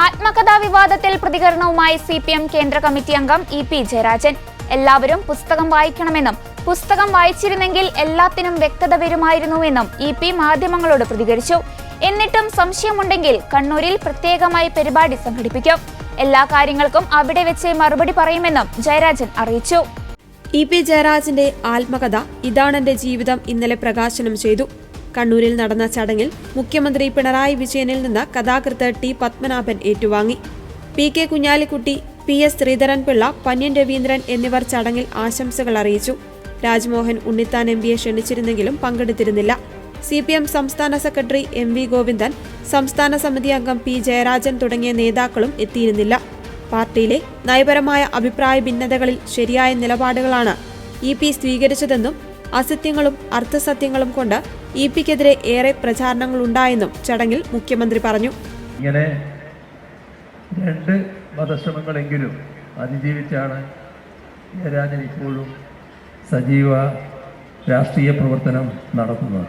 ആത്മകഥാ വിവാദത്തിൽ പ്രതികരണവുമായി CPM കേന്ദ്ര കമ്മിറ്റി അംഗം EP ജയരാജൻ. എല്ലാവരും പുസ്തകം വായിക്കണമെന്നും പുസ്തകം വായിച്ചിരുന്നെങ്കിൽ എല്ലാത്തിനും വ്യക്തത വരുമായിരുന്നുവെന്നും EP മാധ്യമങ്ങളോട് പ്രതികരിച്ചു. എന്നിട്ടും സംശയമുണ്ടെങ്കിൽ കണ്ണൂരിൽ പ്രത്യേകമായി പരിപാടി സംഘടിപ്പിക്കും. എല്ലാ കാര്യങ്ങൾക്കും അവിടെ വെച്ച് മറുപടി പറയുമെന്നും ജയരാജൻ അറിയിച്ചു. EP ജയരാജന്റെ ആത്മകഥ ഇതാണെന്റെ ജീവിതം ഇന്നലെ പ്രകാശനം ചെയ്തു. കണ്ണൂരിൽ നടന്ന ചടങ്ങിൽ മുഖ്യമന്ത്രി പിണറായി വിജയനിൽ നിന്ന് കഥാകൃത്ത് T പത്മനാഭൻ ഏറ്റുവാങ്ങി. PK കുഞ്ഞാലിക്കുട്ടി, PS ശ്രീധരൻപിള്ള, പന്ന്യൻ രവീന്ദ്രൻ എന്നിവർ ചടങ്ങിൽ ആശംസകൾ അറിയിച്ചു. രാജ്മോഹൻ ഉണ്ണിത്താൻ MPയെ ക്ഷണിച്ചിരുന്നെങ്കിലും പങ്കെടുത്തിരുന്നില്ല. CPM സംസ്ഥാന സെക്രട്ടറി MV ഗോവിന്ദൻ, സംസ്ഥാന സമിതി അംഗം P ജയരാജൻ തുടങ്ങിയ നേതാക്കളും എത്തിയിരുന്നില്ല. പാർട്ടിയിലെ നയപരമായ അഭിപ്രായ ഭിന്നതകളിൽ ശരിയായ നിലപാടുകളാണ് EP സ്വീകരിച്ചതെന്നും അസത്യങ്ങളും അർത്ഥസത്യങ്ങളും കൊണ്ട് EPക്കെതിരെ ഏറെ പ്രചാരണങ്ങളുണ്ടായെന്നും ചടങ്ങിൽ മുഖ്യമന്ത്രി പറഞ്ഞു. ഇങ്ങനെ 2 വധശ്രമങ്ങളെങ്കിലും അതിജീവിച്ചാണ് ജയരാജൻ ഇപ്പോഴും സജീവ രാഷ്ട്രീയ പ്രവർത്തനം നടത്തുന്നത്.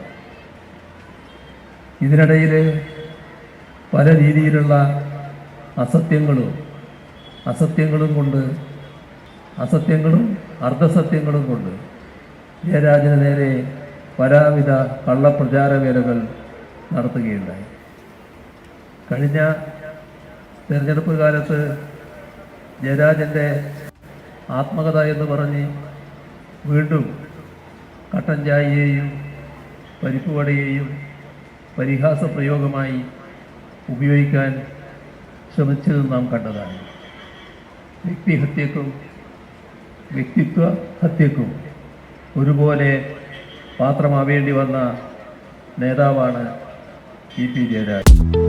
ഇതിനിടയിൽ പല രീതിയിലുള്ള അസത്യങ്ങളും അർദ്ധസത്യങ്ങളും കൊണ്ട് ജയരാജന് നേരെ പലവിധ കള്ളപ്രചാരവേലകൾ നടത്തുകയുണ്ടായി. കഴിഞ്ഞ തെരഞ്ഞെടുപ്പ് കാലത്ത് ജയരാജൻ്റെ ആത്മകഥ എന്ന് പറഞ്ഞ് വീണ്ടും കട്ടൻ ചായയെയും പരിപ്പുവടയെയും പരിഹാസ പ്രയോഗമായി ഉപയോഗിക്കാൻ ശ്രമിച്ചത് നാം കണ്ടതാണ്. വ്യക്തിഹത്യക്കും വ്യക്തിത്വ ഹത്യക്കും ഒരുപോലെ പാത്രമാവേണ്ടി വന്ന നേതാവാണ് EP ജയരാജൻ.